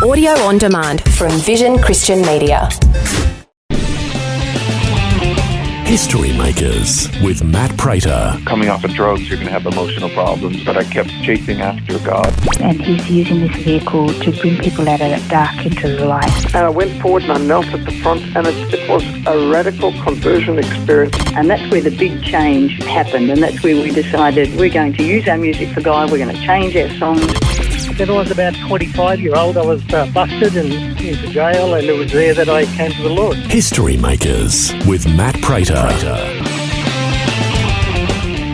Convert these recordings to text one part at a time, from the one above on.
Audio on demand from Vision Christian Media. History Makers with Matt Prater. Coming off of drugs, you're going to have emotional problems, but I kept chasing after God. And he's using this vehicle to bring people out of that dark into the light. And I went forward and I knelt at the front, and it was a radical conversion experience. And that's where the big change happened, and that's where we decided we're going to use our music for God, we're going to change our songs. When I was about 25-year-old, I was busted and into jail, and it was there that I came to the Lord. History Makers with Matt Prater.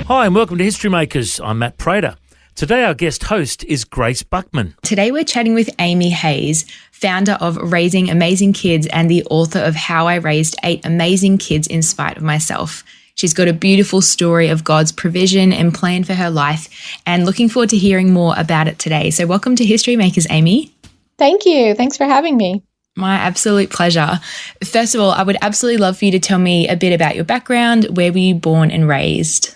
Hi and welcome to History Makers. I'm Matt Prater. Today our guest host is Grace Buckman. Today we're chatting with Amy Hayes, founder of Raising Amazing Kids and the author of How I Raised 8 Amazing Kids in Spite of Myself. She's got a beautiful story of God's provision and plan for her life, and looking forward to hearing more about it today. So welcome to History Makers, Amy. Thank you. Thanks for having me. My absolute pleasure. First of all, I would absolutely love for you to tell me a bit about your background. Where were you born and raised?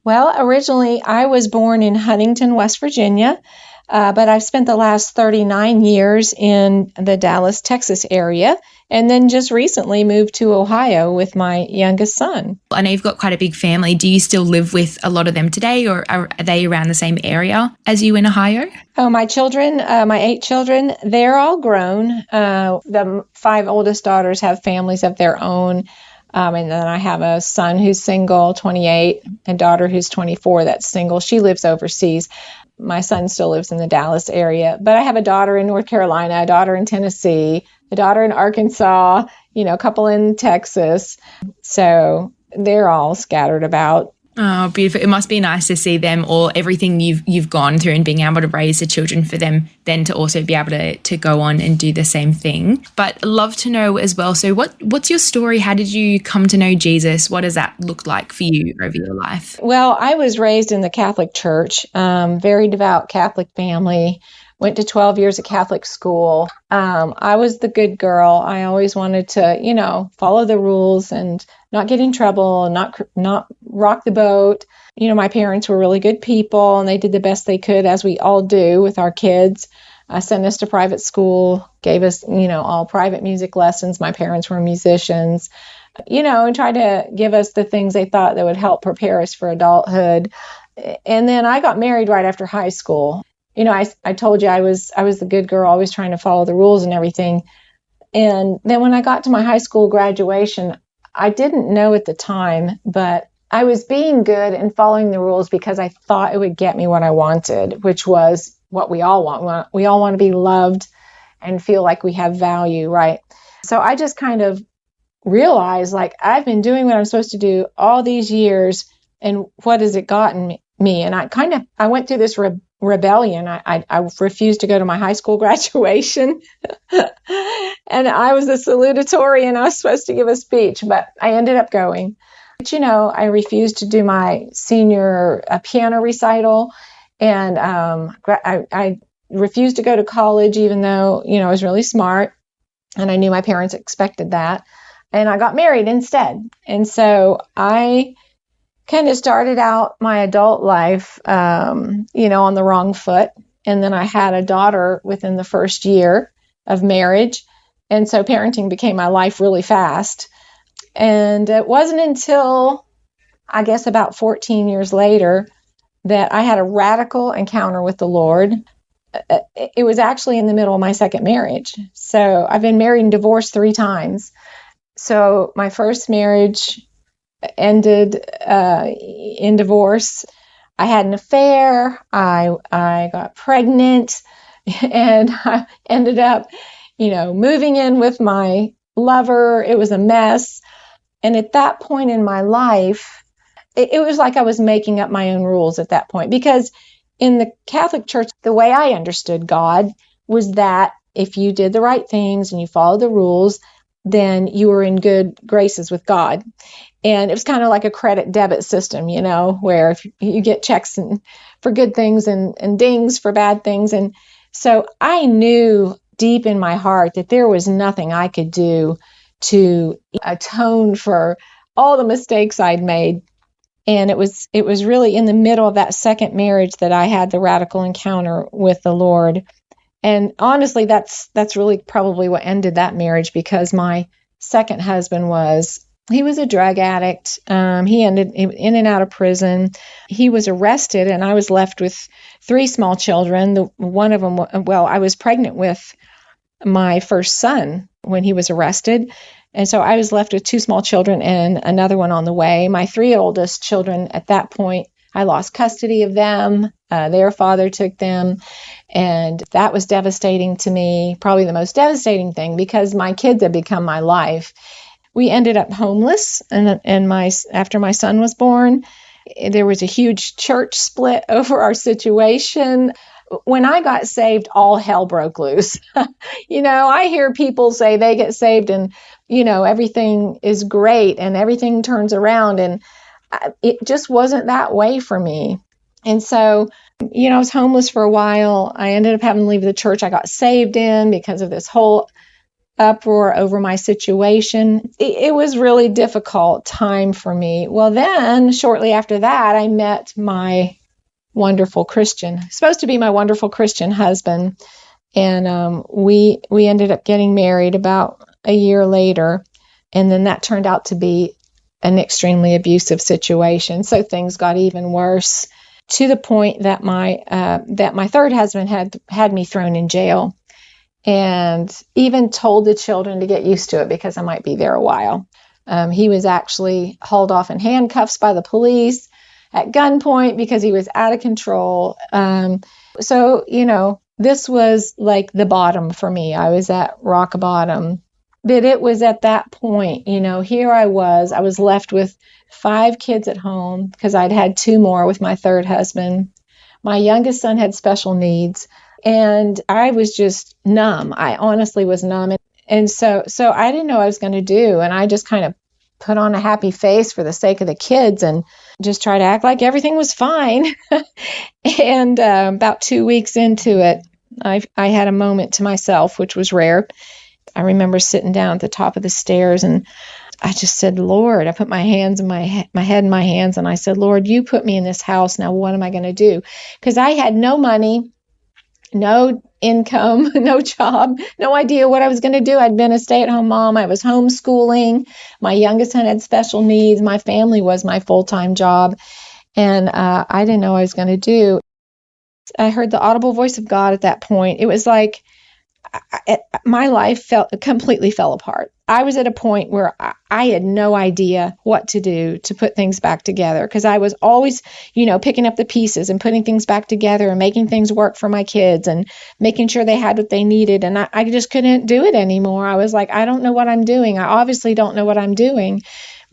Well, originally I was born in Huntington, West Virginia, but I've spent the last 39 years in the Dallas, Texas area, and then just recently moved to Ohio with my youngest son. I know you've got quite a big family. Do you still live with a lot of them today, or are they around the same area as you in Ohio? Oh, my children, my 8 children, they're all grown. The 5 oldest daughters have families of their own. And then I have a son who's single, 28, a daughter who's 24 that's single. She lives overseas. My son still lives in the Dallas area, but I have a daughter in North Carolina, a daughter in Tennessee, a daughter in Arkansas, a couple in Texas. So they're all scattered about. Oh, beautiful. It must be nice to see them all, everything you've gone through and being able to raise the children for them, then to also be able to go on and do the same thing. But love to know as well, so what's your story? How did you come to know Jesus? What does that look like for you over your life? Well, I was raised in the Catholic Church, very devout Catholic family. Went to 12 years of Catholic school. I was the good girl. I always wanted to, follow the rules and not get in trouble and not rock the boat. My parents were really good people, and they did the best they could, as we all do with our kids. Sent us to private school, gave us, all private music lessons. My parents were musicians, and tried to give us the things they thought that would help prepare us for adulthood. And then I got married right after high school. I told you I was the good girl, always trying to follow the rules and everything. And then when I got to my high school graduation, I didn't know at the time, but I was being good and following the rules because I thought it would get me what I wanted, which was what we all want. We all want to be loved and feel like we have value, right? So I just kind of realized, I've been doing what I'm supposed to do all these years, and what has it gotten me? And I went through this rebellion. I refused to go to my high school graduation, and I was the salutatorian. I was supposed to give a speech, but I ended up going. But I refused to do my senior piano recital, and I refused to go to college, even though I was really smart, and I knew my parents expected that. And I got married instead, and so I kind of started out my adult life, on the wrong foot. And then I had a daughter within the first year of marriage. And so parenting became my life really fast. And it wasn't until, I guess, about 14 years later that I had a radical encounter with the Lord. It was actually in the middle of my second marriage. So I've been married and divorced 3 times. So my first marriage ended in divorce. I had an affair. I got pregnant, and I ended up, moving in with my lover. It was a mess. And at that point in my life, it was like I was making up my own rules at that point, because in the Catholic Church, the way I understood God was that if you did the right things and you followed the rules, then you were in good graces with God. And it was kind of like a credit debit system, where if you get checks for good things and dings for bad things. And so I knew deep in my heart that there was nothing I could do to atone for all the mistakes I'd made. And it was really in the middle of that second marriage that I had the radical encounter with the Lord. And honestly, that's really probably what ended that marriage, because my second husband he was a drug addict. He ended in and out of prison. He was arrested, and I was left with 3 small children. One of them, I was pregnant with my first son when he was arrested. And so I was left with 2 small children and another one on the way. My 3 oldest children at that point, I lost custody of them. Their father took them. And that was devastating to me, probably the most devastating thing, because my kids had become my life. We ended up homeless, and after my son was born, there was a huge church split over our situation. When I got saved, all hell broke loose. I hear people say they get saved and, everything is great and everything turns around, and it just wasn't that way for me. And so, I was homeless for a while. I ended up having to leave the church I got saved in because of this whole uproar over my situation. It was really difficult time for me. Well, then shortly after that, I met my supposed to be my wonderful Christian husband. And we ended up getting married about a year later. And then that turned out to be an extremely abusive situation. So things got even worse, to the point that my third husband had me thrown in jail, and even told the children to get used to it because I might be there a while. He was actually hauled off in handcuffs by the police at gunpoint because he was out of control. So, this was like the bottom for me. I was at rock bottom. But it was at that point, here I was left with 5 kids at home because I'd had 2 more with my third husband. My youngest son had special needs, and I was just numb. I honestly was numb. And so I didn't know what I was going to do. And I just kind of put on a happy face for the sake of the kids and just try to act like everything was fine. And about 2 weeks into it, I had a moment to myself, which was rare. I remember sitting down at the top of the stairs, and I just said, Lord, I put my hands in my head in my hands, and I said, Lord, you put me in this house. Now, what am I going to do? Because I had no money, no income, no job, no idea what I was going to do. I'd been a stay-at-home mom. I was homeschooling. My youngest son had special needs. My family was my full-time job. And I didn't know what I was going to do. I heard the audible voice of God at that point. It was like my life completely fell apart. I was at a point where I had no idea what to do to put things back together, because I was always, picking up the pieces and putting things back together and making things work for my kids and making sure they had what they needed. And I just couldn't do it anymore. I was like, I don't know what I'm doing. I obviously don't know what I'm doing,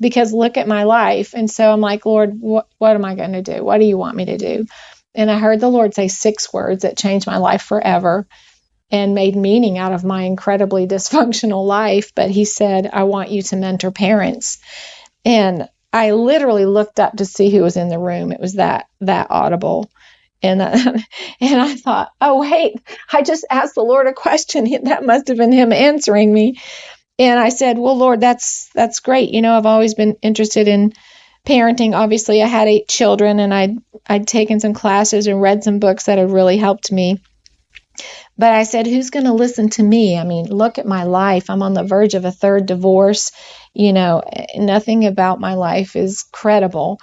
because look at my life. And so I'm like, Lord, what am I going to do? What do you want me to do? And I heard the Lord say 6 words that changed my life forever and made meaning out of my incredibly dysfunctional life. But he said, I want you to mentor parents. And I literally looked up to see who was in the room. It was that audible. And I thought, oh, wait, I just asked the Lord a question. That must have been him answering me. And I said, well, Lord, that's great. I've always been interested in parenting. Obviously, I had 8 children, and I'd taken some classes and read some books that had really helped me. But I said, who's going to listen to me? I mean, look at my life. I'm on the verge of a 3rd divorce. Nothing about my life is credible.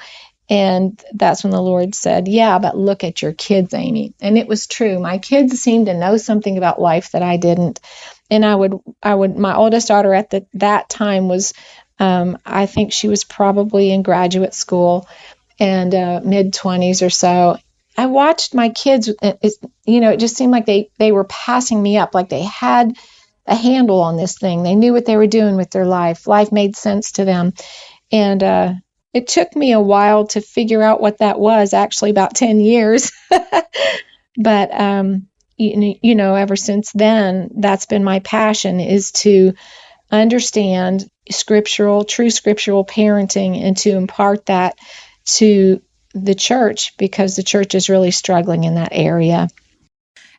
And that's when the Lord said, yeah, but look at your kids, Amy. And it was true. My kids seemed to know something about life that I didn't. And my oldest daughter at that time was, I think she was probably in graduate school and mid-20s or so. I watched my kids, it just seemed like they were passing me up, like they had a handle on this thing. They knew what they were doing with their life. Life made sense to them. And it took me a while to figure out what that was, actually about 10 years. But, ever since then, that's been my passion, is to understand true scriptural parenting and to impart that to the church, because the church is really struggling in that area.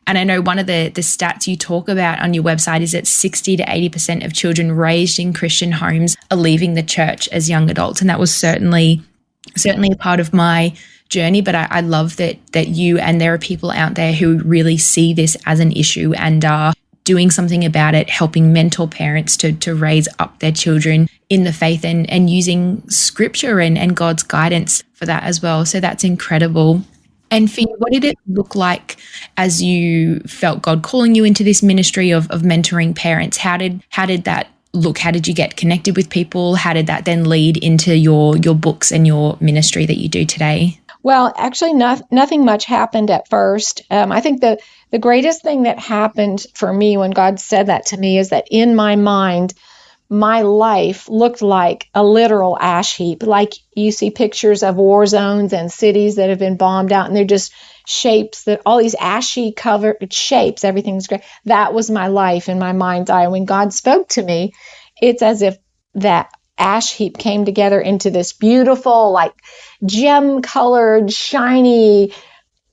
And I know one of the stats you talk about on your website is that 60 to 80% of children raised in Christian homes are leaving the church as young adults. And that was certainly a part of my journey, but I love that you and there are people out there who really see this as an issue and are doing something about it, helping mentor parents to raise up their children in the faith and using scripture and God's guidance for that as well. So that's incredible. And for you, what did it look like as you felt God calling you into this ministry of mentoring parents? How did that look? How did you get connected with people? How did that then lead into your books and your ministry that you do today? Well, actually, nothing much happened at first. I think the greatest thing that happened for me when God said that to me is that in my mind, my life looked like a literal ash heap. Like you see pictures of war zones and cities that have been bombed out, and they're just shapes, that all these ashy covered shapes, everything's great. That was my life in my mind's eye. When God spoke to me, it's as if that ash heap came together into this beautiful, like gem-colored, shiny,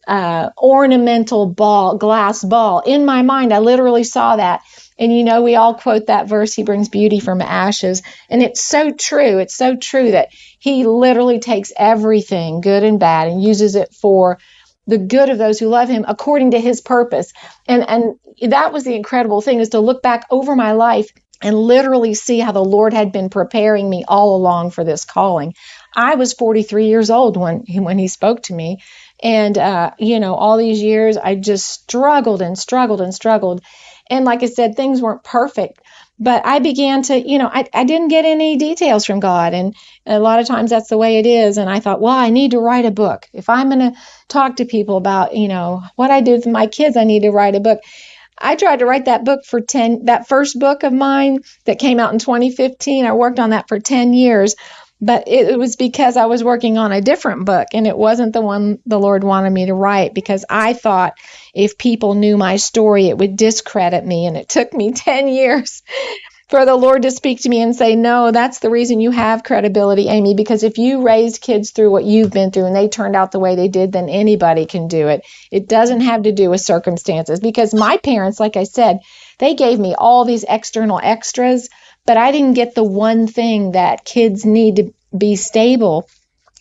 ornamental ball, glass ball. In my mind, I literally saw that. And we all quote that verse, He brings beauty from ashes. And it's so true. It's so true that He literally takes everything, good and bad, and uses it for the good of those who love Him according to His purpose. And that was the incredible thing, is to look back over my life and literally see how the Lord had been preparing me all along for this calling. I was 43 years old when He spoke to me. And, all these years, I just struggled and struggled and struggled. And like I said, things weren't perfect. But I began to, I didn't get any details from God. And a lot of times that's the way it is. And I thought, well, I need to write a book. If I'm going to talk to people about, what I do with my kids, I need to write a book. I tried to write that book that first book of mine that came out in 2015. I worked on that for 10 years, but it was because I was working on a different book, and it wasn't the one the Lord wanted me to write, because I thought if people knew my story, it would discredit me. And it took me 10 years for the Lord to speak to me and say, no, that's the reason you have credibility, Amy, because if you raised kids through what you've been through and they turned out the way they did, then anybody can do it. It doesn't have to do with circumstances, because my parents, like I said, they gave me all these external extras, but I didn't get the one thing that kids need to be stable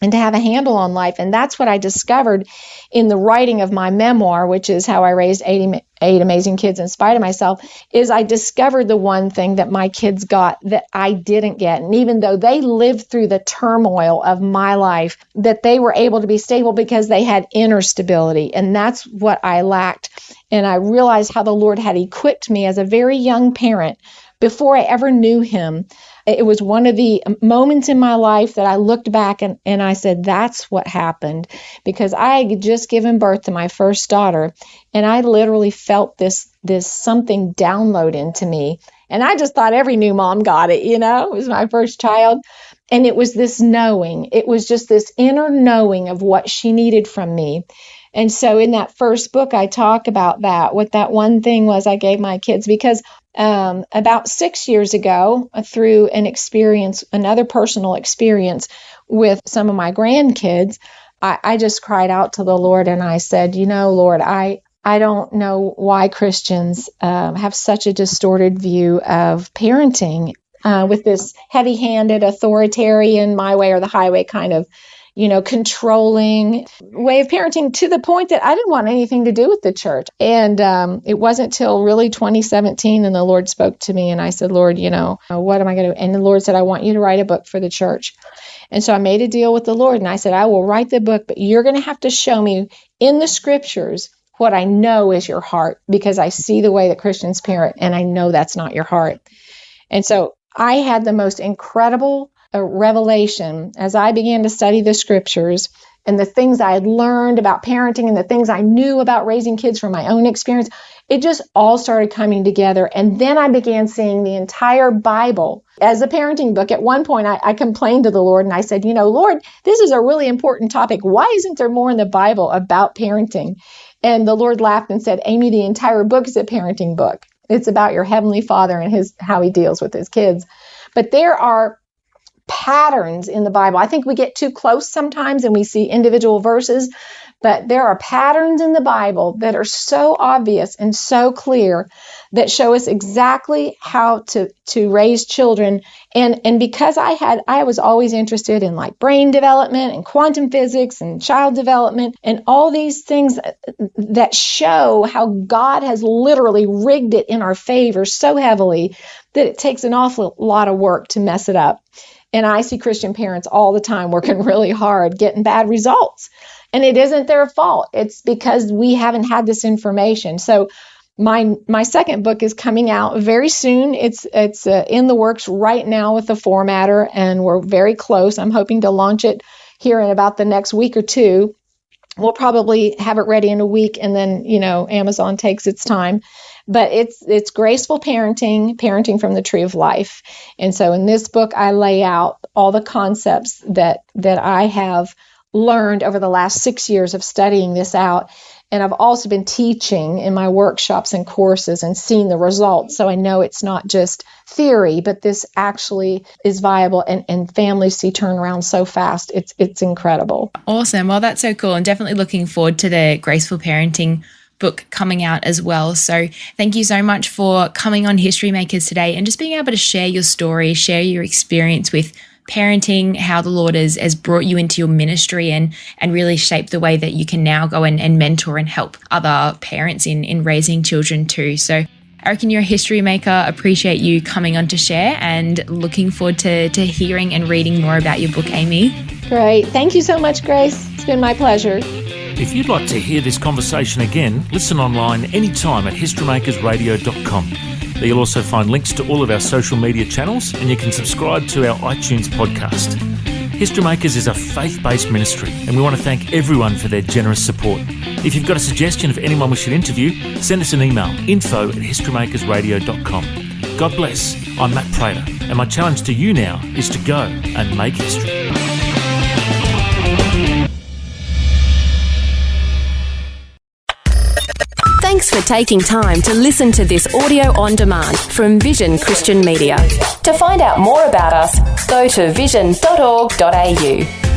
and to have a handle on life. And that's what I discovered in the writing of my memoir, which is How I Raised Eight Amazing Kids in Spite of Myself, is I discovered the one thing that my kids got that I didn't get. And even though they lived through the turmoil of my life, that they were able to be stable because they had inner stability. And that's what I lacked. And I realized how the Lord had equipped me as a very young parent before I ever knew Him. It was one of the moments in my life that I looked back and I said, that's what happened, because I had just given birth to my first daughter, and I literally felt this something download into me. And I just thought every new mom got it, it was my first child. And it was this knowing, it was just this inner knowing of what she needed from me. And so in that first book, I talk about that, what that one thing was I gave my kids, because about 6 years ago, through another personal experience with some of my grandkids, I just cried out to the Lord and I said, Lord, I don't know why Christians have such a distorted view of parenting with this heavy-handed, authoritarian, my way or the highway kind of controlling way of parenting, to the point that I didn't want anything to do with the church. And it wasn't till really 2017, and the Lord spoke to me, and I said, Lord, what am I going to do? And the Lord said, I want you to write a book for the church. And so I made a deal with the Lord, and I said, I will write the book, but you're going to have to show me in the scriptures what I know is your heart, because I see the way that Christians parent, and I know that's not your heart. And so I had the most incredible revelation as I began to study the scriptures and the things I had learned about parenting and the things I knew about raising kids from my own experience. It just all started coming together. And then I began seeing the entire Bible as a parenting book. At one point, I complained to the Lord and I said, Lord, this is a really important topic. Why isn't there more in the Bible about parenting? And the Lord laughed and said, Amy, the entire book is a parenting book. It's about your Heavenly Father and how He deals with His kids. But there are patterns in the Bible. I think we get too close sometimes and we see individual verses, But there are patterns in the Bible that are so obvious and so clear that show us exactly how to raise children. And because I was always interested in like brain development and quantum physics and child development and all these things that show how God has literally rigged it in our favor so heavily that it takes an awful lot of work to mess it up. And I see Christian parents all the time working really hard, getting bad results. And it isn't their fault. It's because we haven't had this information. So my second book is coming out very soon. It's in the works right now with the formatter, and we're very close. I'm hoping to launch it here in about the next week or two. We'll probably have it ready in a week, and then, Amazon takes its time. But it's Graceful Parenting, Parenting from the Tree of Life. And so in this book, I lay out all the concepts that I have learned over the last 6 years of studying this out. And I've also been teaching in my workshops and courses and seeing the results. So I know it's not just theory, but this actually is viable, and families see turnaround so fast. It's incredible. Awesome. Well, that's so cool. And definitely looking forward to the Graceful Parenting book coming out as well. So thank you so much for coming on History Makers today and just being able to share your story, share your experience with parenting, how the Lord has brought you into your ministry and really shaped the way that you can now go and mentor and help other parents in raising children too. So I reckon you're a history maker. Appreciate you coming on to share, and looking forward to hearing and reading more about your book, Amy. Great. Thank you so much, Grace. It's been my pleasure. If you'd like to hear this conversation again, listen online anytime at historymakersradio.com. There you'll also find links to all of our social media channels, and you can subscribe to our iTunes podcast. History Makers is a faith-based ministry, and we want to thank everyone for their generous support. If you've got a suggestion of anyone we should interview, send us an email, info@historymakersradio.com. God bless. I'm Matt Prater, and my challenge to you now is to go and make history. Thanks for taking time to listen to this audio on demand from Vision Christian Media. To find out more about us, go to vision.org.au.